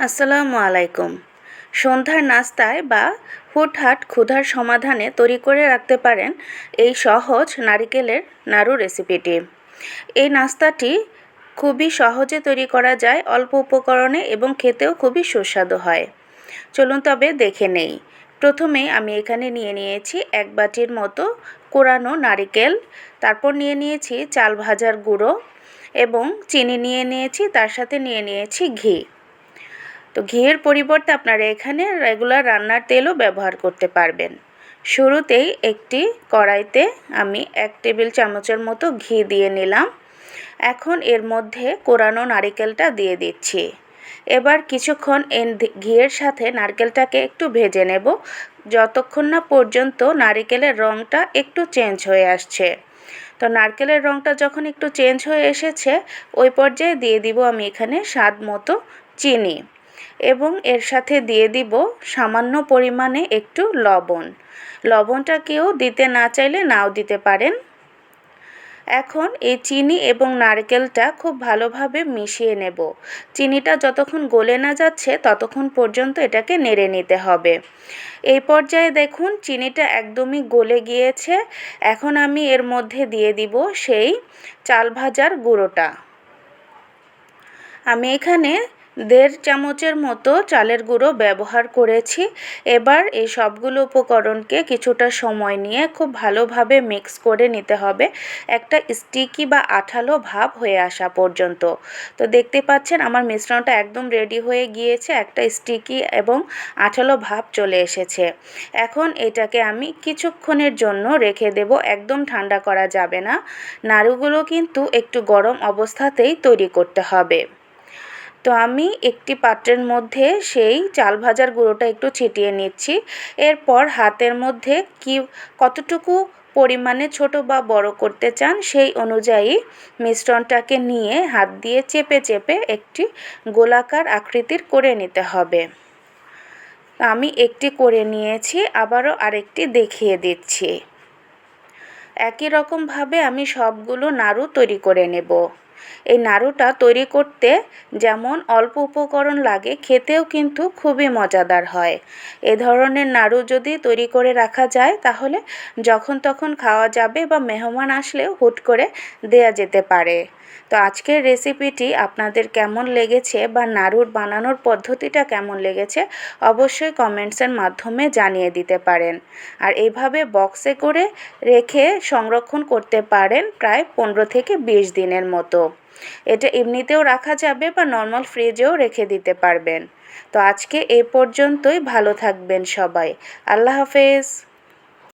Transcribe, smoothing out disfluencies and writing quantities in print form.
আসসালামু আলাইকুম। সন্ধ্যার নাস্তায় বা হুটহাট ক্ষুধার সমাধানে তৈরি করে রাখতে পারেন এই সহজ নারিকেলের নাড়ু রেসিপিটি। এই নাস্তাটি খুবই সহজে তৈরি করা যায় অল্প উপকরণে এবং খেতেও খুবই সুস্বাদু হয়। চলুন তবে দেখে নেই। প্রথমেই আমি এখানে নিয়ে নিয়েছি 1 বাটির মতো কোরানো নারিকেল, তারপর নিয়ে নিয়েছি চাল ভাজার গুঁড়ো এবং চিনি নিয়ে নিয়েছি, তার সাথে নিয়ে নিয়েছি ঘি। তো ঘিয়ের পরিবর্তে আপনারা এখানে রেগুলার রান্নার তেলও ব্যবহার করতে পারবেন। শুরুতেই একটি কড়াইতে আমি 1 টেবিল চামচের মতো ঘি দিয়ে নিলাম। এখন এর মধ্যে কোরানো নারিকেলটা দিয়ে দিচ্ছি। এবার কিছুক্ষণ ঘিয়ের সাথে নারকেলটাকে একটু ভেজে নেব, যতক্ষণ না পর্যন্ত নারিকেলের রঙটা একটু চেঞ্জ হয়ে আসছে। তো নারকেলের রঙটা যখন একটু চেঞ্জ হয়ে এসেছে, ওই পর্যায়ে দিয়ে দিব আমি এখানে স্বাদ মতো চিনি এবং এর সাথে দিয়ে দিব সামান্য পরিমাণে একটু লবণ। লবণটাকেও দিতে না চাইলে নাও দিতে পারেন। এখন এই চিনি এবং নারকেলটা খুব ভালোভাবে মিশিয়ে নেব। চিনিটা যতক্ষণ গলে না যাচ্ছে ততক্ষণ পর্যন্ত এটাকে নেড়ে নিতে হবে। এই পর্যায়ে দেখুন চিনিটা একদমই গলে গিয়েছে। এখন আমি এর মধ্যে দিয়ে দিব সেই চাল ভাজার গুঁড়োটা। আমি এখানে 1.5 চামচের মতো চালের গুঁড়ো ব্যবহার করেছি। এবার এই সবগুলো উপকরণকে কিছুটা সময় নিয়ে খুব ভালোভাবে মিক্স করে নিতে হবে, একটা স্টিকি বা আঠালো ভাব হয়ে আসা পর্যন্ত। তো দেখতে পাচ্ছেন আমার মিশ্রণটা একদম রেডি হয়ে গিয়েছে, একটা স্টিকি এবং আঠালো ভাব চলে এসেছে। এখন এটাকে আমি কিছুক্ষণের জন্য রেখে দেব, একদম ঠান্ডা করা যাবে না। নাড়ুগুলো কিন্তু একটু গরম অবস্থাতেই তৈরি করতে হবে। তো আমি একটি পাত্রের মধ্যে সেই চাল ভাজার গুঁড়োটা একটু ছিটিয়ে নিচ্ছি। এরপর হাতের মধ্যে কতটুকু পরিমাণে ছোট বা বড় করতে চান সেই অনুযায়ী মিশ্রণটাকে নিয়ে হাত দিয়ে চেপে চেপে একটি গোলাকার আকৃতির করে নিতে হবে। আমি একটি করে নিয়েছি, আবারও আরেকটি দেখিয়ে দিচ্ছি। একই রকমভাবে আমি সবগুলো নাড়ু তৈরি করে নেব। এই নাড়ুটা তৈরি করতে যেমন অল্প উপকরণ লাগে, খেতেও কিন্তু খুবই মজাদার হয়। এ ধরনের নাড়ু যদি তৈরি করে রাখা যায় তাহলে যখন তখন খাওয়া যাবে বা মেহমান আসলেও হুট করে দেয়া যেতে পারে। তো আজকের রেসিপিটি আপনাদের কেমন লেগেছে বা নাড়ুর বানানোর পদ্ধতিটা কেমন লেগেছে অবশ্যই কমেন্টসের মাধ্যমে জানিয়ে দিতে পারেন। আর এইভাবে বক্সে করে রেখে সংরক্ষণ করতে পারেন প্রায় 15 থেকে 20 দিনের মতো। এটা এমনিতেও রাখা যাবে বা নর্মাল ফ্রিজেও রেখে দিতে পারবেন। তো আজকে এ পর্যন্তই, ভালো থাকবেন সবাই। আল্লাহ হাফেজ।